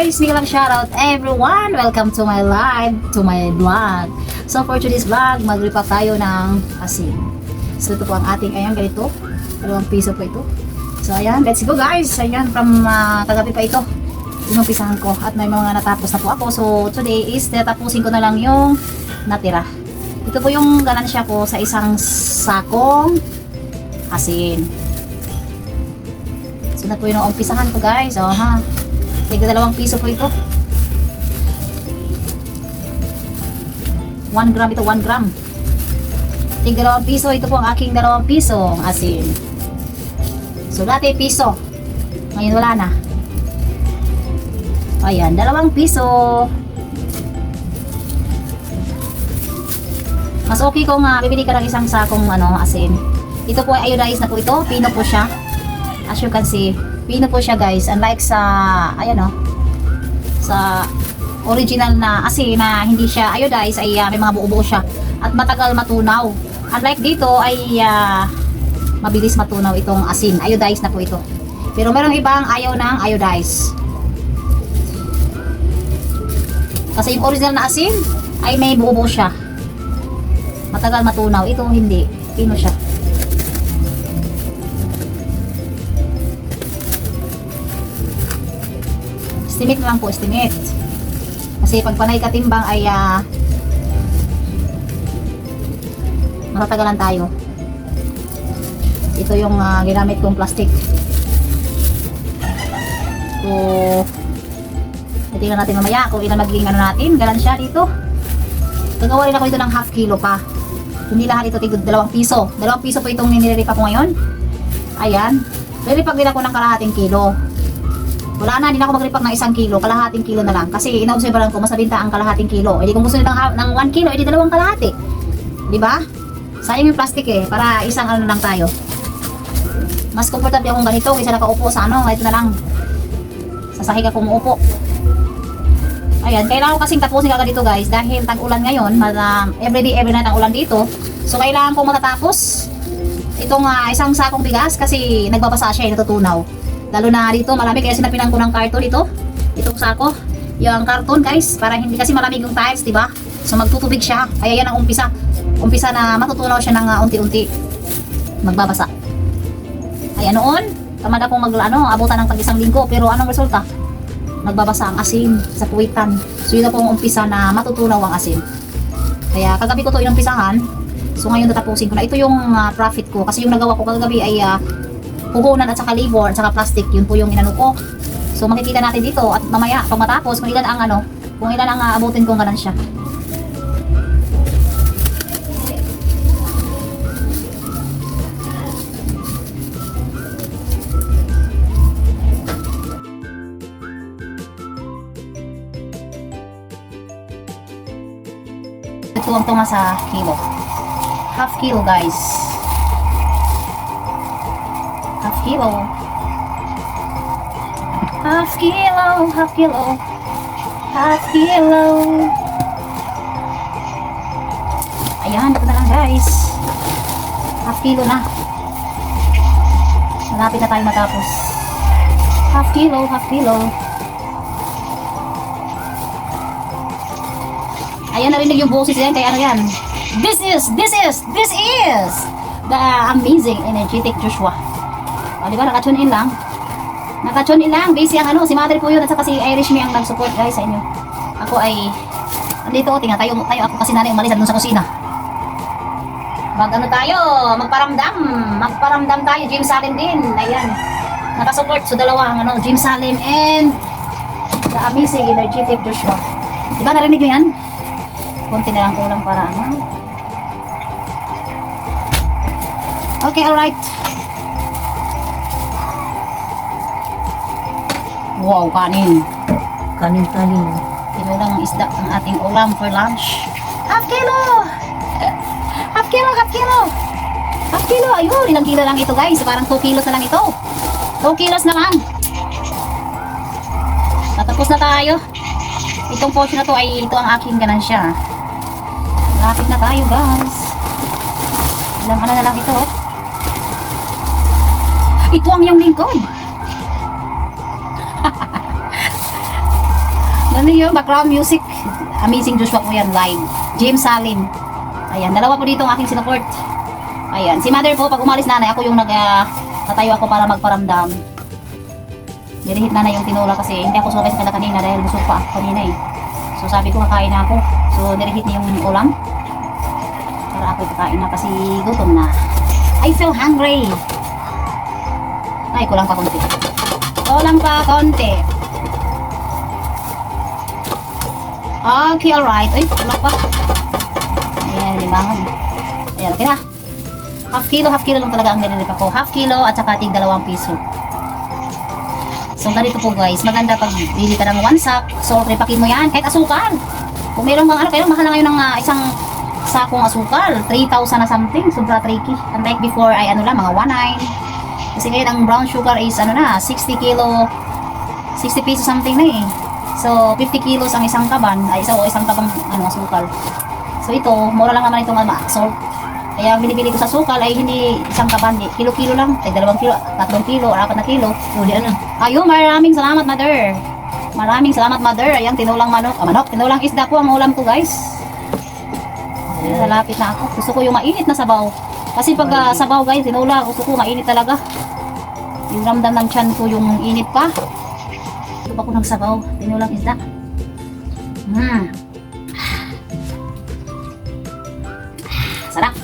guys, biglang shoutout everyone. Welcome to my live, to my vlog. So for today's vlog, mag-repack tayo ng asin. So ito po ang ating, ayan ganito, 2 piso po ito. So ayan, let's go guys. Ayan, from kagabi pa ito, inumpisahan ko at may mga natapos na po ako. So today is, tatapusin ko na lang yung natira. Ito po yung ganansya ko sa isang sakong asin. So na po yung umpisahan ko guys. O ha, tigda 2 piso po ito. 1 gram ito, 1 gram. Tigda 2 piso, ito po ang aking 2 piso asin. So dati piso, ngayon wala na. Ayan, 2 piso. Mas okay kung bibili ka ng isang sakong asin. Ito po ay iodized na po ito, pino po siya. As you can see, pino po siya guys. Unlike sa, ayan sa original na asin na hindi siya iodized, ay may mga buo-buo siya. At matagal matunaw. Unlike dito ay mabilis matunaw itong asin. Iodized na po ito. Pero merong ibang ayaw ng iodized. Kasi yung original na asin ay may buo-buo siya. Matagal matunaw. Ito hindi. Pino siya. Estimate lang po, estimate. Kasi pag panay katimbang ay matatagalan tayo. Ito yung ginamit kong plastic. So, tingnan natin mamaya kung ilan magiging natin. Galan siya dito. Gagawa rin ako ito ng half kilo pa. Hindi lahat ito tigod 2 piso. 2 piso po itong nililipa ko ngayon. Ayan. Nililipak din ako ng kalahating kilo. Wala na, hindi na ako mag-repack ng 1 kilo, kalahating kilo na lang. Kasi ina-observeran ko, masabinta ang kalahating kilo. E di kung gusto nila ng 1 kilo, e di 2 kalahati. Diba? Sayang yung plastic para isang lang tayo. Mas comfortable akong ganito, kaysa nakaupo sa ito na lang. Sa sahig ako umuupo. Ayan, kailangan ko kasing tapusin agad dito guys. Dahil tag-ulan ngayon, every night ang ulan dito. So kailangan kong matatapos itong isang sakong bigas kasi nagbabasa siya, natutunaw. Lalo na dito, malamig kaya sinapinan ko ng karton ito. Itong sako. Yung karton guys, para hindi kasi malamig yung tiles, diba? So magtutubig siya. Kaya yan ang umpisa. Umpisa na matutunaw siya ng unti-unti. Magbabasa. Kaya noon, tamad akong abutan ng tag-1 linggo. Pero anong resulta? Nagbabasa ang asin sa puwitan. So yun na po ang umpisa na matutunaw ang asin. Kaya kagabi ko to inumpisahan. So ngayon natapusin ko na. Ito yung profit ko. Kasi yung nagawa ko kagabi ay puhunan at saka labor at saka plastic, yun po yung inano ko. So makikita natin dito at mamaya pag matapos kung ilan ang kung ilan ang abutin kong ganansya. Tuwang-tunga sa kilo. Half kilo guys. Half kilo. Half kilo, half kilo. Half kilo. Ayan, ito na lang guys. Half kilo na. Malapit na tayo matapos. Half kilo, half kilo. Ayan, narinig yung boses yan, kaya yan. This is the amazing, energetic Joshua. O, diba, naka-tune in lang. Naka-tune in lang. Busy ang si mother po yun at saka si Irish me ang nag-support guys sa inyo. Ako ay, andito, tingnan tayo ako kasi nanay umalis dun sa kusina. Tayo, magparamdam tayo, Jim Salim din. Ayan, naka-support. So, 2 ang Jim Salim and the amazing, energetic Joshua. Diba, narinig nyo yan? Kunti na lang kulang para Okay, alright. Wow, kanin. Kanin. Ito lang isda ang ating ulam for lunch. Half kilo. Half kilo. Ayun, ilang kilo lang ito guys. Parang 2 kilos na lang ito. 2 kilos na lang. Tatapos na tayo. Itong portion na to ay ito ang aking ganansya. Lapit na tayo guys. Ilang na lang ito. Ito ang iyong lingkod. Ano yung background music? Amazing Joshua po yan, live. James Salin. Ayan, dalawa po dito ang aking sinuport. Ayan, si mother po, pag umalis nanay, ako yung natayo ako para magparamdam. Nirihit nanay yung tinola kasi hindi ako sumabay sa kanya kanina dahil busog pa ako kanina eh. So sabi ko kakain na ako. So nirihit niya yung ulam. Para ako kakain na kasi gutom na. I feel hungry. Ay, kulang pa konti. Kulang pa konti. Okay, alright. Ay, kulang pa. Ayan, limangan. Ayan, okay na. Half kilo lang talaga ang nililip ako. Half kilo at saka tig 2 piso. So, ganito po guys. Maganda pag bili ka ng 1 sack. So, repakin mo yan. Kahit asukal. Kung meron kang kaya mahal na ngayon ng isang sakong asukal. 3,000 na something. Sobra tricky. Unlike before ay mga 1.9. Kasi ngayon ang brown sugar is 60 kilo. 60 pesos something na eh. So, 50 kilos ang isang kaban. Ay, isang kabang asukal. So, ito, mura lang naman itong salt. Kaya ang binibili ko sa sukal ay hindi isang kaban, kilo-kilo lang, ay 2 kilo, 3 kilo, 4 na kilo. Ayun, maraming salamat mother. Maraming salamat mother. Ayan, tinulang manok, tinulang isda po ang ulam ko guys. Ayan, nalapit na ako. Gusto ko yung mainit na sabaw. Kasi pag sabaw guys, tinula, gusto ko mainit talaga. Yung ramdam ng tiyan ko yung init pa. Ito pa ko ng sabaw, tinulang isda. Sarap.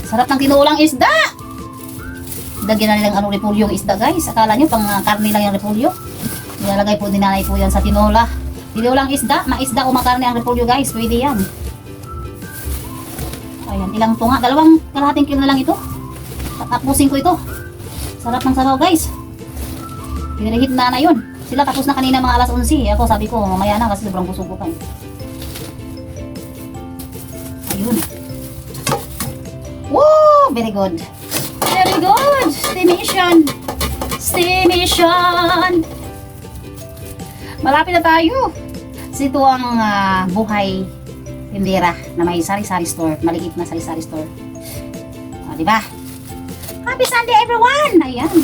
Sarap ng tinulang isda. Dagyan na nilang repolyo yung isda guys. Akala nyo pang karne lang yung repolyo. Nilalagay po dinanay po yan sa tinola. Tinulang isda, maisda o makarne ang repolyo guys. Pwede yan. Ayan, ilang tunga. 2 kalahating kilo na lang ito. Tapusin ko ito. Sarap ng sabaw guys. Pinirihit na yun. Sila tapos na kanina mga alas 11. Ako sabi ko mamaya na kasi sobrang busog ko pa. Ayun. Woo! Very good. Very good! Steamation! Steamation! Malapit na tayo. Kasi ito ang buhay tindera na may sari-sari store. Maliit na sari-sari store. Diba? Happy Sunday everyone! Ayan.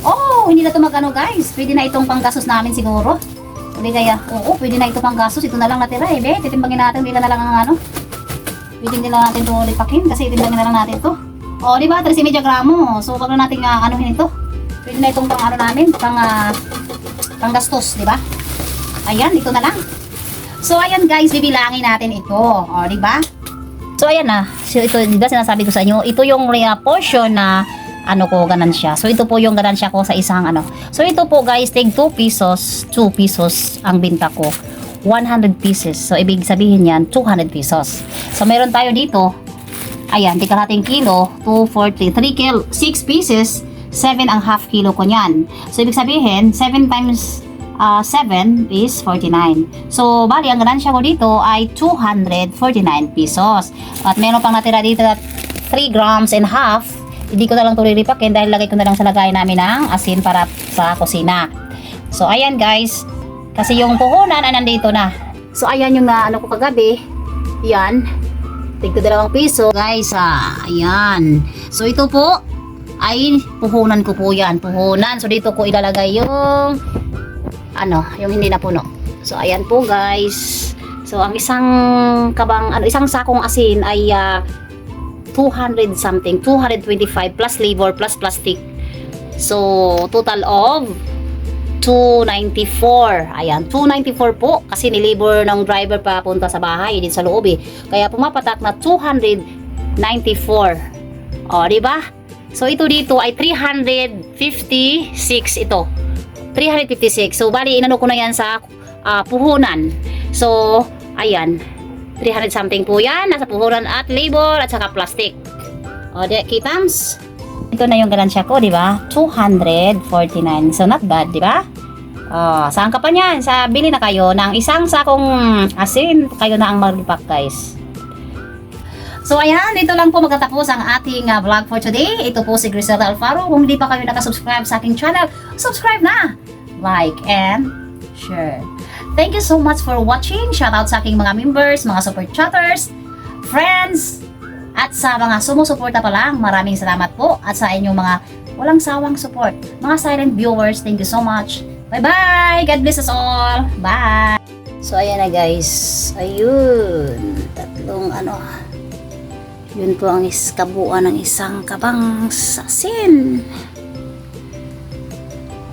Oh, hindi na ito guys. Pwede na itong panggastos namin siguro. Hindi kaya, oo, pwede na ito panggastos. Ito na lang natira eh. Titimbangin natin. Hindi na lang ang pwede nila natin ito lipakin kasi itimbangin na lang natin ito. O, di ba? 13 gramo. So, wag na natin anuhin ito. Pwede na itong namin, panggastos, di ba? Ayan, ito na lang. So, ayan guys, bibilangin natin ito. O, di ba? So, ayan na. So, ito, di ba sinasabi ko sa inyo, ito yung portion na ganansya. So, ito po yung ganansya ko sa isang So, ito po guys, tig 2 pesos ang binta ko. 100 pieces. So, ibig sabihin yan, 200 pesos. So, meron tayo dito, ayan, di kalahating kilo, 2, 4, 3 kilo, 6 pieces, 7 ang half kilo ko niyan. So, ibig sabihin, 7 times 7 is 49. So, bali, ang ganansya ko dito ay 249 pesos. At meron pang natira dito at 3 grams and half. Hindi ko na lang ito lilipakin dahil lagay ko na lang sa lagay namin ng asin para sa kusina. So, ayan guys. Kasi yung puhunan ay nandito na. So, ayan yung ko kagabi. Yan. Tigto 2 piso. Guys, ayan. So, ito po ay puhunan ko po yan. Puhunan. So, dito ko ilalagay yung yung hindi na puno. So, ayan po guys. So, ang isang isang sakong asin ay 200 something. 225 plus labor plus plastic. So, total of 294. Ayan, 294 po kasi nilabor ng driver papunta sa bahay dito sa loob eh. Kaya pumapatak na 294. O, di ba? So ito dito ay 356 ito. 356. So bali inano ko na yan sa puhunan. So, ayan. 300 something po yan nasa puhunan at labor at saka plastic. O, di kitams. Ito na yung ganansya ko, di ba? 249. So, not bad, di ba? Saan ka pa niyan? Sa bili na kayo ng isang sakong asin. Kayo na ang maglipak, guys. So, ayan. Dito lang po magtatapos ang ating vlog for today. Ito po si Griselda Alfaro. Kung hindi pa kayo nakasubscribe sa aking channel, subscribe na! Like and share. Thank you so much for watching. Shoutout sa aking mga members, mga super chatters, friends, at sa mga sumusuporta pa lang, maraming salamat po. At sa inyong mga walang sawang support. Mga silent viewers, thank you so much. Bye-bye! God bless us all! Bye! So, ayan na guys. Ayun. Tatlong yun po ang kabuuan ng isang kabang sasin.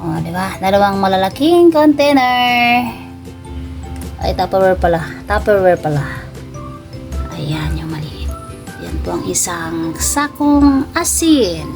O, diba? Dalawang malalaking container. Ay, Tupperware pala. Ayan yung maliit. Yan po ang isang sakong asin.